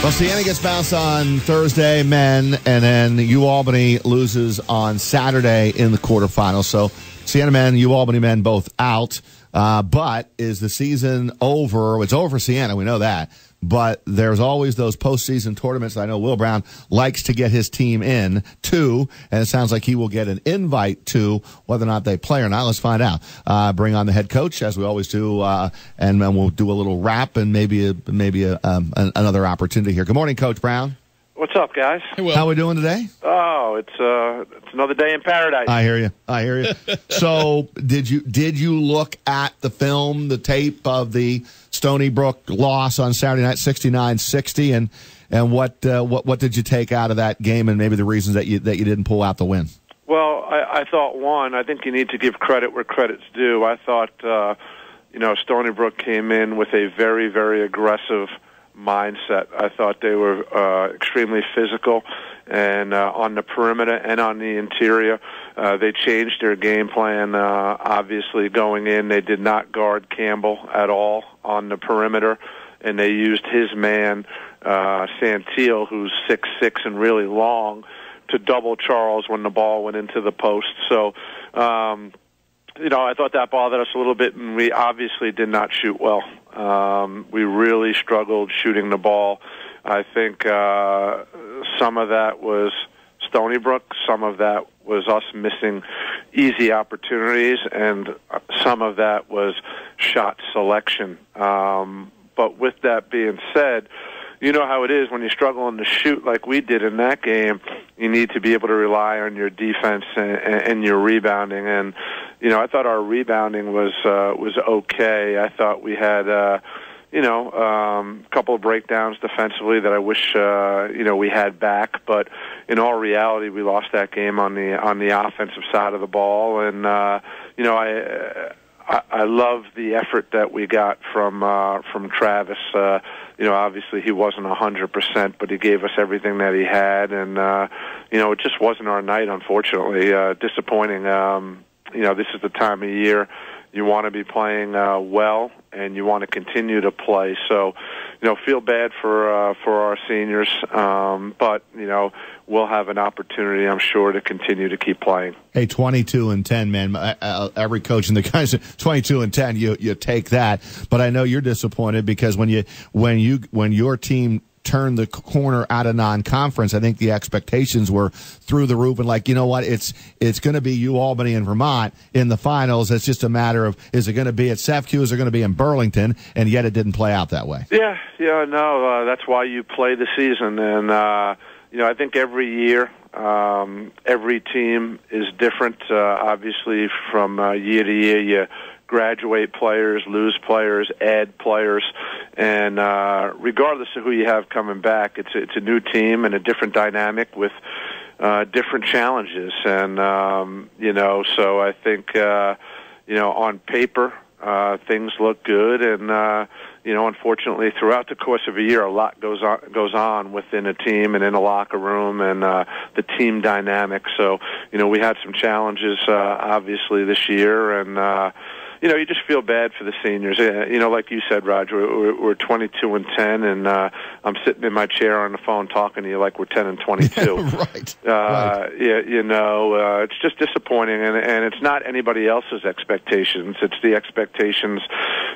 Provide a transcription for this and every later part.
Well, Siena gets bounced on Thursday, men, and then UAlbany loses on Saturday in the quarterfinals. So Siena men, UAlbany men both out. But is the season over? It's over for Siena, we know that. But there's always those postseason tournaments I know Will Brown likes to get his team in to, and it sounds like he will get an invite to whether or not they play or not. Let's find out. Bring on the head coach, as we always do, and we'll do a little wrap and maybe another opportunity here. Good morning, Coach Brown. What's up, guys? Hey, Will. How are we doing today? Oh, it's another day in paradise. I hear you. So, did you look at the film, the tape of the Stony Brook loss on Saturday night, 69-60, and what did you take out of that game, and maybe the reasons that you didn't pull out the win? Well, I thought I think you need to give credit where credit's due. I thought Stony Brook came in with a very, very aggressive mindset. I thought they were extremely physical, and on the perimeter and on the interior, they changed their game plan. Obviously, going in, they did not guard Campbell at all on the perimeter, and they used his man, Santil, who's 6'6" and really long, to double Charles when the ball went into the post. So, I thought that bothered us a little bit, and we obviously did not shoot well. We really struggled shooting the ball. I think some of that was Stony Brook, some of that was us missing easy opportunities, and some of that was shot selection. But with that being said, you know how it is when you're struggling to shoot like we did in that game. You need to be able to rely on your defense and your rebounding. And I thought our rebounding was okay. I thought we had a couple of breakdowns defensively that I wish we had back. But in all reality, we lost that game on the offensive side of the ball. And I love the effort that we got from Travis. Obviously he wasn't 100%, but he gave us everything that he had, and it just wasn't our night, unfortunately. Disappointing. This is the time of year you want to be playing well, and you want to continue to play. So, feel bad for our seniors, but we'll have an opportunity, I'm sure, to continue to keep playing. Hey, 22-10, man. Every coach in the country, 22-10, you take that. But I know you're disappointed because when your team turned the corner out of non-conference, I think the expectations were through the roof, and it's going to be UAlbany and Vermont in the finals. It's just a matter of, is it going to be at SEFCU, is it going to be in Burlington, and yet it didn't play out that way. That's why you play the season, and I think every year every team is different. Obviously, from year to year, you graduate players, lose players, add players, and regardless of who you have coming back, it's a new team and a different dynamic with different challenges. And so I think on paper things look good, and unfortunately, throughout the course of a year, a lot goes on within a team and in a locker room, and the team dynamic. So we had some challenges obviously this year, and you just feel bad for the seniors. Like you said, Roger, we're 22-10, and I'm sitting in my chair on the phone talking to you like we're 10-22. Right. It's just disappointing, and it's not anybody else's expectations. It's the expectations,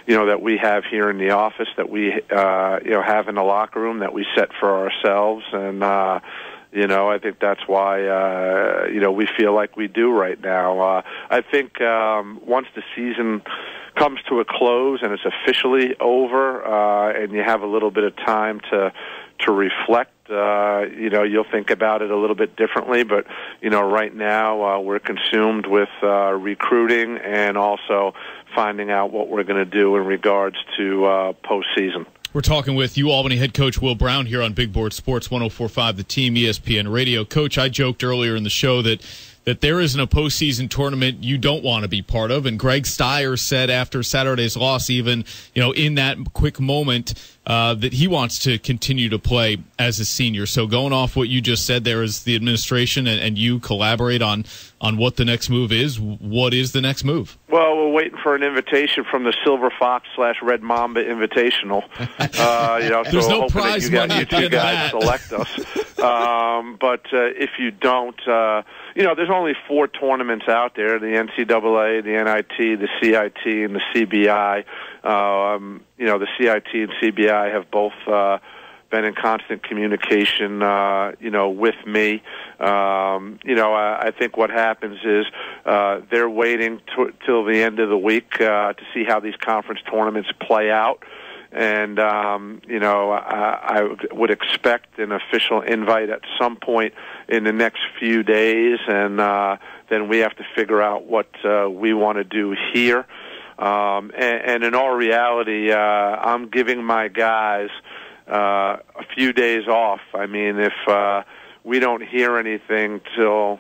that we have here in the office, that we, have in the locker room, that we set for ourselves, and I think that's why, we feel like we do right now. I think once the season comes to a close and it's officially over, and you have a little bit of time to reflect, you'll think about it a little bit differently. But, right now we're consumed with recruiting and also finding out what we're going to do in regards to postseason. We're talking with UAlbany head coach Will Brown here on Big Board Sports 104.5, the team, ESPN Radio. Coach, I joked earlier in the show that there isn't a postseason tournament you don't want to be part of, and Greg Steyer said after Saturday's loss, even in that quick moment, that he wants to continue to play as a senior. So going off what you just said there, is the administration and you collaborate on what the next move is. What is the next move? Well, we're waiting for an invitation from the Silver Fox / Red Mamba Invitational. There's so no prize money at the end you of guys that. select us. But if you don't, there's only 4 tournaments out there: the NCAA, the NIT, the CIT, and the CBI. The CIT and CBI have both been in constant communication, with me. I think what happens is they're waiting till the end of the week to see how these conference tournaments play out. And, I would expect an official invite at some point in the next few days, and then we have to figure out what we want to do here. And in all reality, I'm giving my guys a few days off. I mean, if we don't hear anything till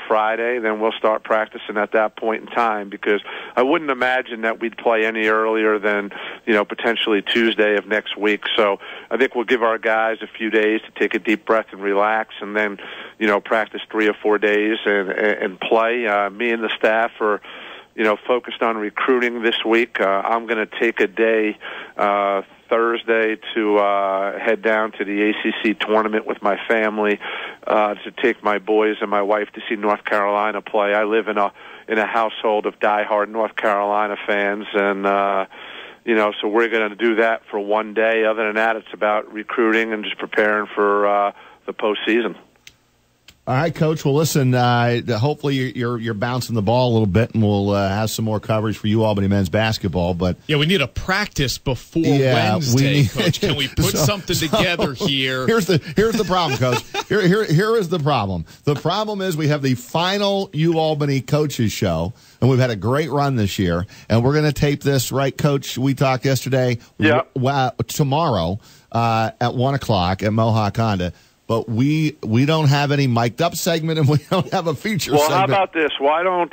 Friday, then we'll start practicing at that point in time, because I wouldn't imagine that we'd play any earlier than potentially Tuesday of next week. So I think we'll give our guys a few days to take a deep breath and relax, and then practice 3 or 4 days and play. Me and the staff are focused on recruiting this week. I'm going to take a day Thursday to head down to the ACC tournament with my family to take my boys and my wife to see North Carolina play. I live in a household of diehard North Carolina fans, and so we're going to do that for one day. Other than that, it's about recruiting and just preparing for the postseason. All right, Coach. Well, listen, hopefully you're bouncing the ball a little bit, and we'll have some more coverage for UAlbany men's basketball. But yeah, we need a practice before Wednesday, Coach. Can we put something together here? Here's the problem, Coach. Here is the problem. The problem is we have the final UAlbany coaches show, and we've had a great run this year, and we're going to tape this, right, Coach? We talked yesterday. Yeah. Tomorrow at 1:00 at Mohawk Honda. But we don't have any mic'd up segment, and we don't have a feature segment. Well, how about this? Why don't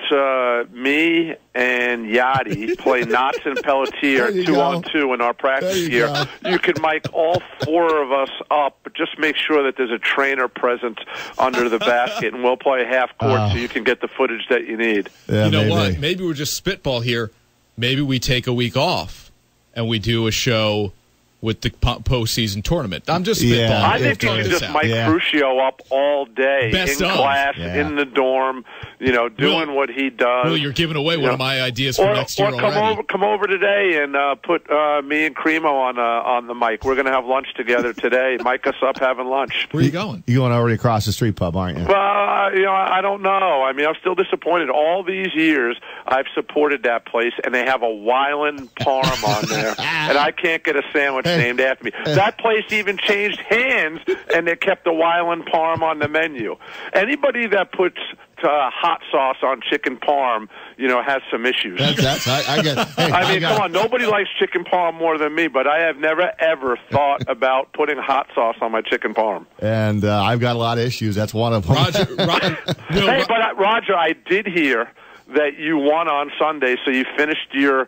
me and Yachty play Knots and Pelletier 2-on-2 in our practice gear? You can mic all 4 of us up, but just make sure that there's a trainer present under the basket, and we'll play half court so you can get the footage that you need. Yeah, maybe. What? Maybe we're just spitball here. Maybe we take a week off and we do a show with the postseason tournament. I'm just spitballing. Yeah, I think you can just Mike Crucio up all day class, in the dorm, doing what he does. Well, you're giving away one of my ideas for next year already. Come over today and put me and Cremo on the mic. We're going to have lunch together today. Mic us up having lunch. Where are you going? You're going already across the street pub, aren't you? Well, I don't know. I mean, I'm still disappointed. All these years, I've supported that place, and they have a Weiland Parm on there, and I can't get a sandwich named after me. That place even changed hands, and they kept the Weiland Parm on the menu. Anybody that puts hot sauce on chicken parm, has some issues. I get. Hey, come on, nobody likes chicken parm more than me, but I have never ever thought about putting hot sauce on my chicken parm. And I've got a lot of issues. That's one of them. Roger, I did hear that you won on Sunday, so you finished your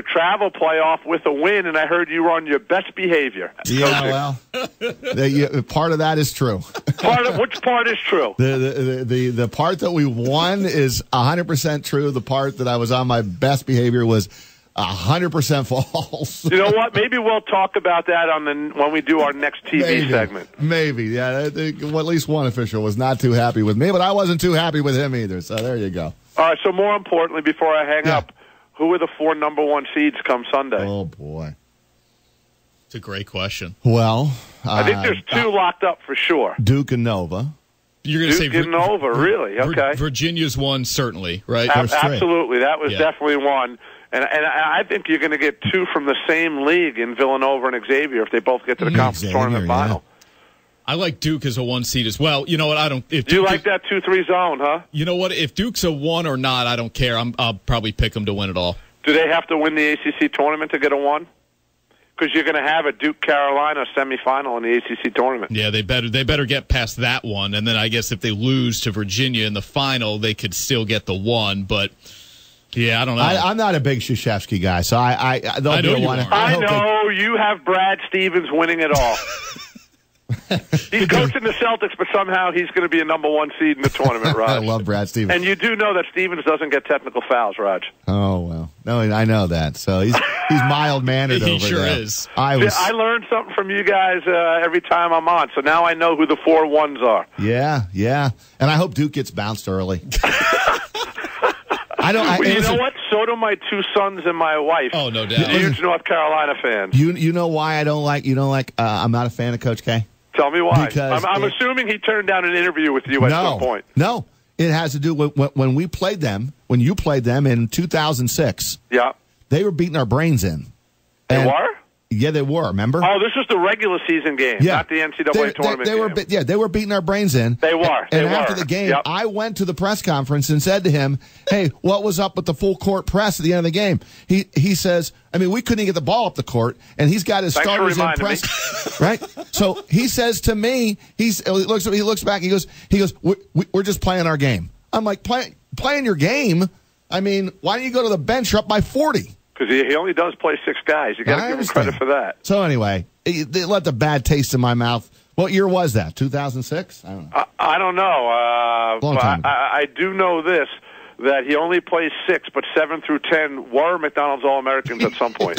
travel playoff with a win, and I heard you were on your best behavior. Yeah, well, part of that is true. Which part is true? The part that we won is 100% true. The part that I was on my best behavior was 100% false. You know what? Maybe we'll talk about that when we do our next TV segment. Maybe, yeah. At least one official was not too happy with me, but I wasn't too happy with him either. So there you go. All right, so more importantly, before I hang up, who are the 4 number 1 seeds come Sunday? Oh, boy. It's a great question. Well, I think there's 2 locked up for sure. Duke and Nova. You're going to say Duke and Nova, really? Okay. Virginia's one, certainly, right? Absolutely. That was definitely one. And I think you're going to get 2 from the same league in Villanova and Xavier if they both get to the conference tournament final. I like Duke as a 1 seed as well. You know what? I don't. If you like that 2-3 zone, huh? You know what? If Duke's a 1 or not, I don't care. I'll probably pick them to win it all. Do they have to win the ACC tournament to get a 1? Because you're going to have a Duke Carolina semifinal in the ACC tournament. Yeah, they better get past that one, and then I guess if they lose to Virginia in the final, they could still get the 1. But yeah, I don't know. I'm not a big Krzyzewski guy, so I know you are. I know you have Brad Stevens winning it all. He's coaching the Celtics, but somehow he's going to be a number 1 seed in the tournament, Raj. I love Brad Stevens. And you do know that Stevens doesn't get technical fouls, Raj. Oh, well. No, I know that. So he's mild-mannered over there. He sure is. I learn something from you guys every time I'm on, so now I know who the 4 1s are. Yeah. And I hope Duke gets bounced early. You know what? So do my 2 sons and my wife. Oh, no doubt. Huge North Carolina fans. You know why I don't like? I'm not a fan of Coach K. Tell me why. Because I'm assuming he turned down an interview with you at some point. No, it has to do with when we played them. When you played them in 2006. Yeah, they were beating our brains in. They were. Yeah, they were. Remember? Oh, this was the regular season game, not the NCAA tournament game. They were beating our brains in. They were. And after the game, I went to the press conference and said to him, "Hey, what was up with the full court press at the end of the game?" He says, "I mean, we couldn't even get the ball up the court, and he's got his starters in press." Right? So he says to me, he looks back, he goes, "We're just playing our game." I'm like, playing your game? I mean, why don't you go to the bench? You're up by 40. Because he only does play 6 guys. You got to give him credit for that. So anyway, they let the bad taste in my mouth. What year was that? 2006? I don't know. I don't know. Long time ago. I do know this, that he only plays 6, but 7 through 10 were McDonald's All-Americans at some point.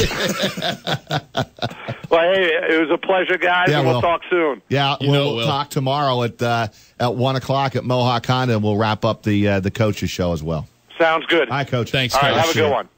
Well, hey, it was a pleasure, guys, and we'll talk soon. Yeah, we'll talk tomorrow at 1 o'clock at Mohawk Honda, and we'll wrap up the coaches show as well. Sounds good. Hi, Coach. Thanks, All Coach. right, have a good one.